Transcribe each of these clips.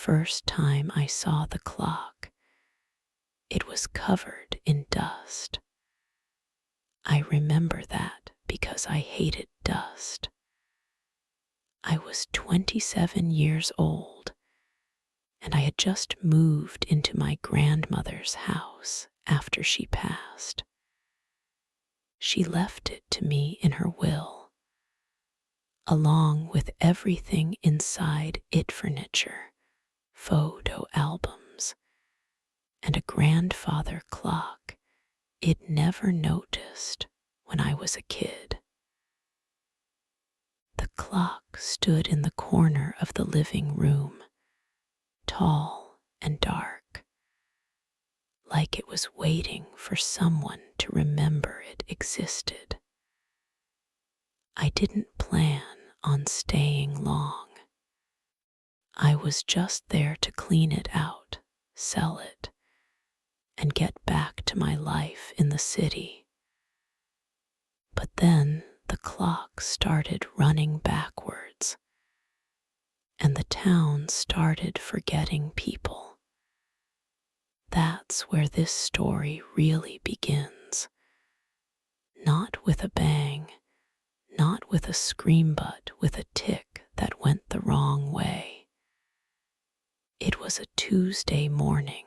first time I saw the clock. It was covered in dust. I remember that because I hated dust. I was 27 years old, and I had just moved into my grandmother's house after she passed. She left it to me in her will, along with everything inside it: furniture, photo albums, and a grandfather clock it never noticed when I was a kid. The clock stood in the corner of the living room, tall and dark, like it was waiting for someone to remember it existed. I didn't plan on staying long. I was just there to clean it out, sell it, and get back to my life in the city. But then the clock started running backwards, and the town started forgetting people. That's where this story really begins. Not with a bang, not with a scream, but with a tick that went the wrong way. It was a Tuesday morning.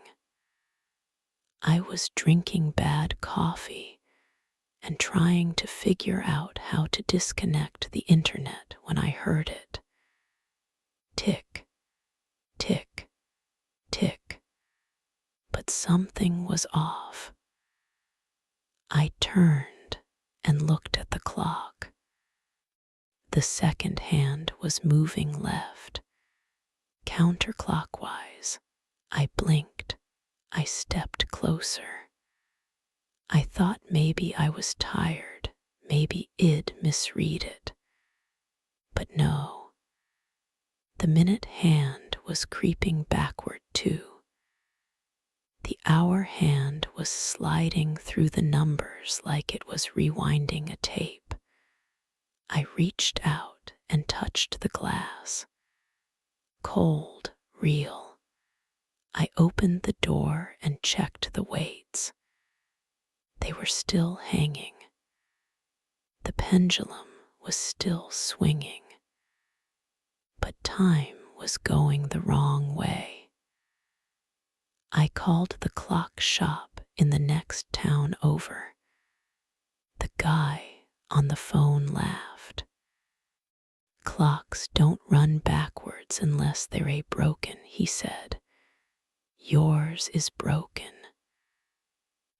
I was drinking bad coffee and trying to figure out how to disconnect the internet when I heard it. Tick, tick, tick. But something was off. I turned and looked at the clock. The second hand was moving left, counterclockwise. I blinked. I stepped closer. I thought maybe I was tired, maybe I'd misread it. But no. The minute hand was creeping backward too. The hour hand was sliding through the numbers like it was rewinding a tape. I reached out and touched the glass. Cold, real. I opened the door and checked the weights. They were still hanging. The pendulum was still swinging. But time was going the wrong way. I called the clock shop in the next town over. The guy on the phone laughed. Clocks don't run backwards unless they're broken, he said. Yours is broken.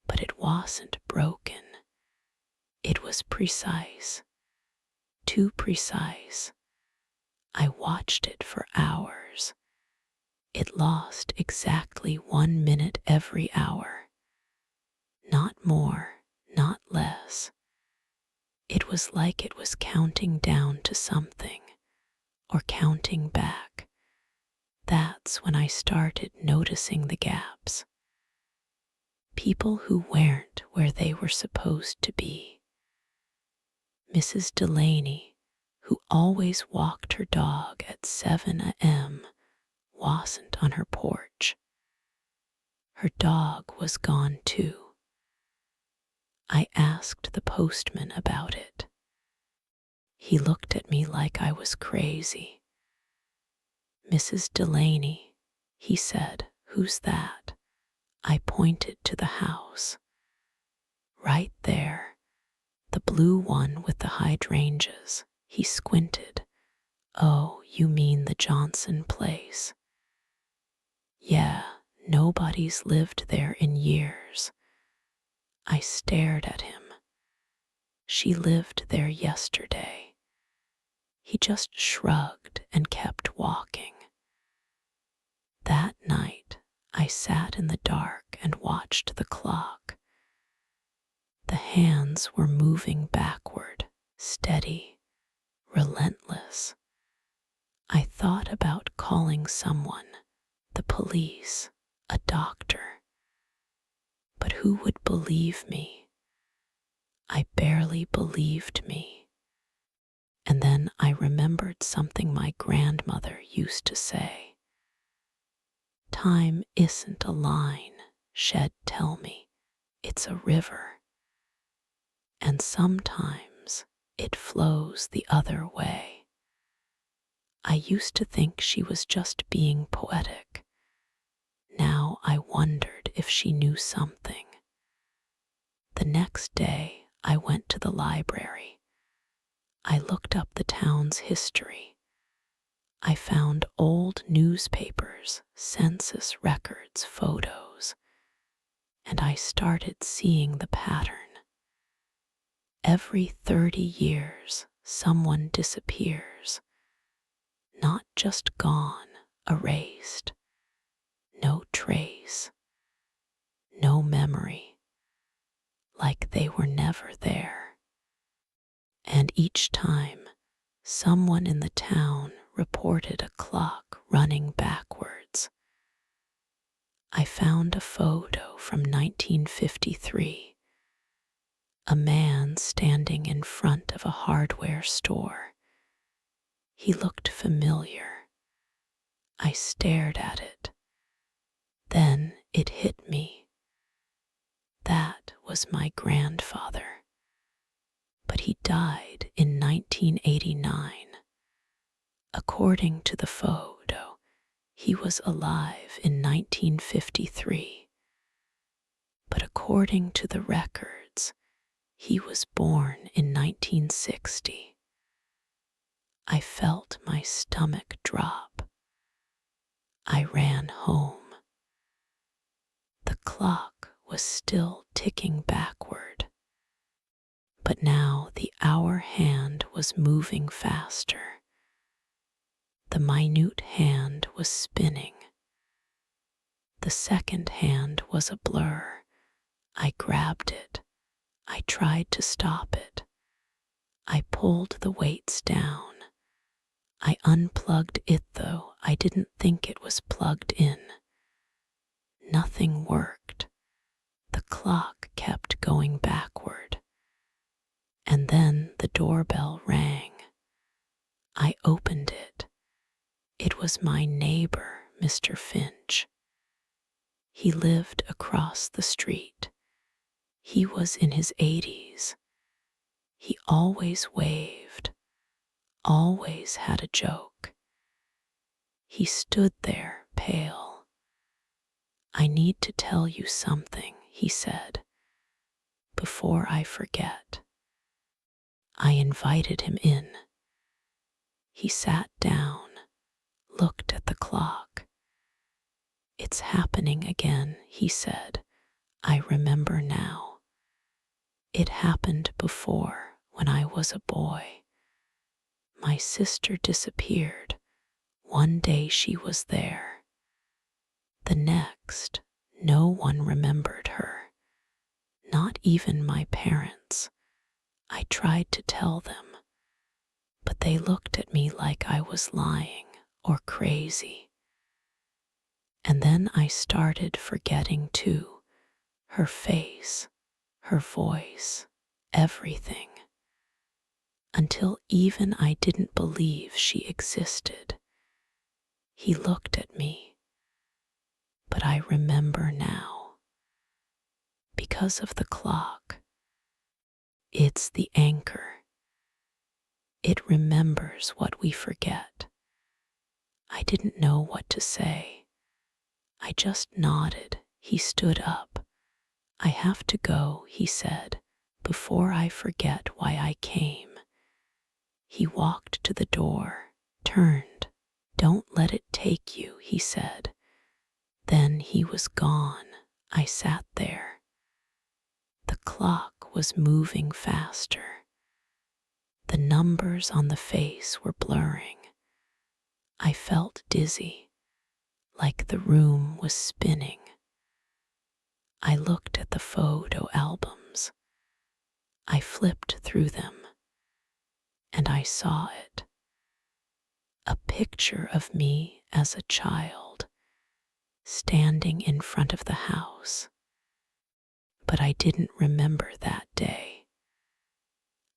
But it wasn't broken. It was precise. Too precise. I watched it for hours. It lost exactly 1 minute every hour. Not more, not less. It was like it was counting down to something, or counting back. That's when I started noticing the gaps. People who weren't where they were supposed to be. Mrs. Delaney, who always walked her dog at 7 a.m., wasn't on her porch. Her dog was gone too. I asked the postman about it. He looked at me like I was crazy. Mrs. Delaney, he said, who's that? I pointed to the house. Right there, the blue one with the hydrangeas. He squinted. Oh, you mean the Johnson place? Yeah, nobody's lived there in years. I stared at him. She lived there yesterday. He just shrugged and kept walking. That night, I sat in the dark and watched the clock. The hands were moving backward, steady, relentless. I thought about calling someone, the police, a doctor. But who would believe me? I barely believed me. And then I remembered something my grandmother used to say. Time isn't a line, she'd tell me. It's a river. And sometimes it flows the other way. I used to think she was just being poetic. Now I wondered if she knew something. The next day I went to the library. I looked up the town's history. I found old newspapers, census records, photos, and I started seeing the pattern. Every 30 years, someone disappears. Not just gone, erased. No trace. No memory. Like they were never there. And each time, someone in the town reported a clock running backwards. I found a photo from 1953. A man standing in front of a hardware store. He looked familiar. I stared at it. Then it hit me. That was my grandfather. But he died in 1989. According to the photo, he was alive in 1953. But according to the records, he was born in 1960. I felt my stomach drop. I ran home. The clock was still ticking backward. But now the hour hand was moving faster. The minute hand was spinning. The second hand was a blur. I grabbed it. I tried to stop it. I pulled the weights down. I unplugged it, though I didn't think it was plugged in. Nothing worked. The clock kept going backward. And then the doorbell rang. I opened it. It was my neighbor, Mr. Finch. He lived across the street. He was in his 80s. He always waved, always had a joke. He stood there, pale. "I need to tell you something," he said, "before I forget." I invited him in. He sat down, looked at the clock. "It's happening again," he said. "I remember now. It happened before, when I was a boy. My sister disappeared. One day she was there. The next, no one remembered her. Not even my parents. I tried to tell them, but they looked at me like I was lying or crazy. And then I started forgetting too. Her face, her voice, everything. Until even I didn't believe she existed. He looked at me. But I remember now. Because of the clock. It's the anchor. It remembers what we forget. I didn't know what to say. I just nodded. He stood up. "I have to go," he said, "before I forget why I came." He walked to the door, turned. "Don't let it take you," he said. Then he was gone. I sat there. The clock was moving faster. The numbers on the face were blurring. I felt dizzy, like the room was spinning. I looked at the photo albums. I flipped through them, and I saw it. A picture of me as a child, standing in front of the house. But I didn't remember that day.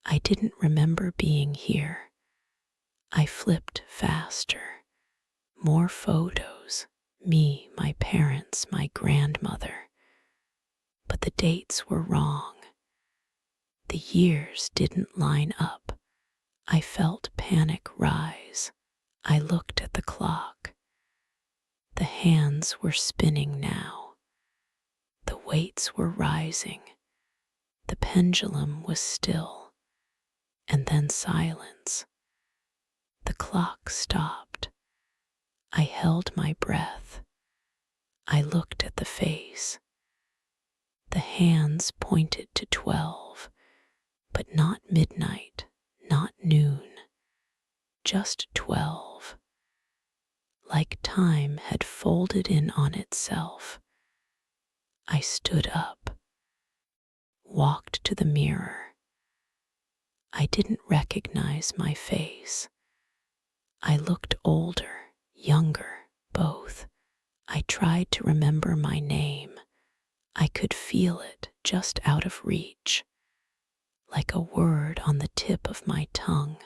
I didn't remember being here. I flipped faster. More photos, me, my parents, my grandmother. But the dates were wrong. The years didn't line up. I felt panic rise. I looked at the clock. The hands were spinning now. The weights were rising. The pendulum was still. And then silence. The clock stopped. I held my breath. I looked at the face. The hands pointed to 12, but not midnight, not noon, just 12. Like time had folded in on itself. I stood up, walked to the mirror. I didn't recognize my face. I looked older, younger, both. I tried to remember my name. I could feel it just out of reach, like a word on the tip of my tongue.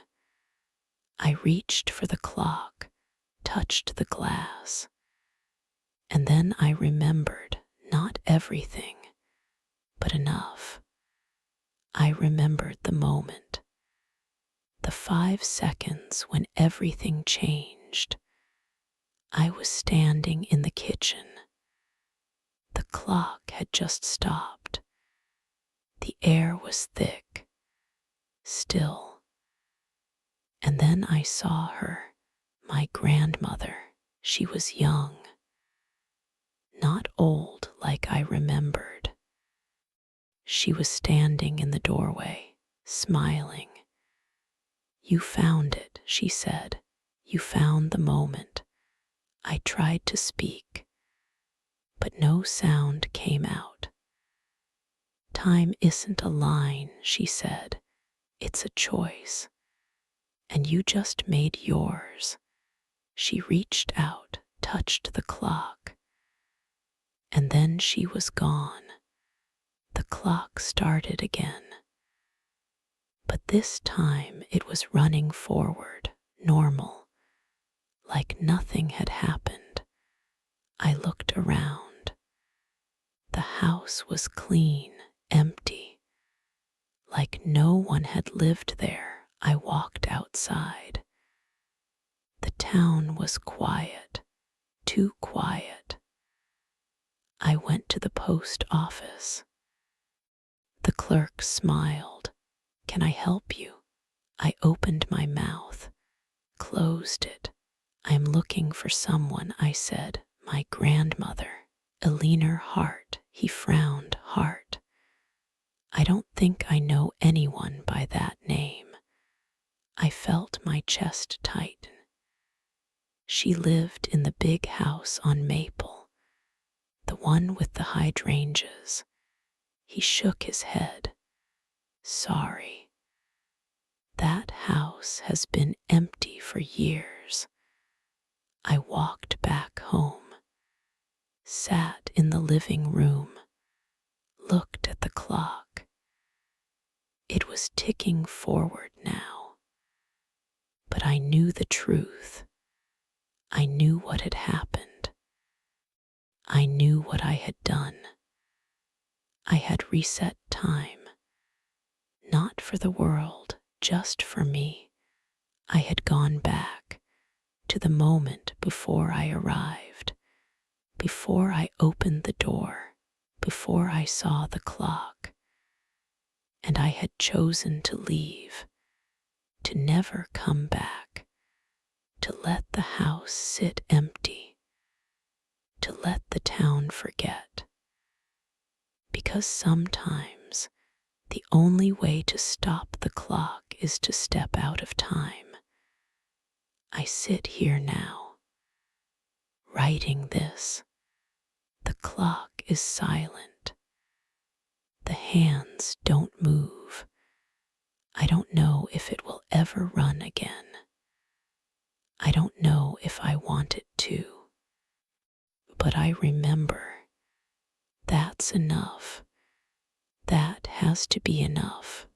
I reached for the clock, touched the glass, and then I remembered not everything, but enough. I remembered the moment, the 5 seconds when everything changed. I was standing in the kitchen. The clock had just stopped. The air was thick, still. And then I saw her, my grandmother. She was young, not old like I remembered. She was standing in the doorway, smiling. "You found it," she said. "You found the moment." I tried to speak, but no sound came out. "Time isn't a line," she said. "It's a choice. And you just made yours." She reached out, touched the clock, and then she was gone. The clock started again. But this time it was running forward, normal, like nothing had happened. I looked around. The house was clean, empty, like no one had lived there. I walked outside. The town was quiet, too quiet. I went to the post office. The clerk smiled. "Can I help you?" I opened my mouth, closed it. "I'm looking for someone," I said. "My grandmother, Eleanor Hart." He frowned. "Hart? I don't think I know anyone by that name." I felt my chest tighten. She lived in the big house on Maple, the one with the hydrangeas. He shook his head. "Sorry. That house has been empty for years." I walked back home, sat in the living room, looked at the clock. It was ticking forward now. But I knew the truth. I knew what had happened. I knew what I had done. I had reset time, not for the world, just for me. I had gone back to the moment before I arrived, before I opened the door, before I saw the clock. And I had chosen to leave, to never come back, to let the house sit empty, to let the town forget. Because sometimes the only way to stop the clock is to step out of time. I sit here now, writing this. The clock is silent. The hands don't move. I don't know if it will ever run again. I don't know if I want it to. But I remember. That's enough. That has to be enough.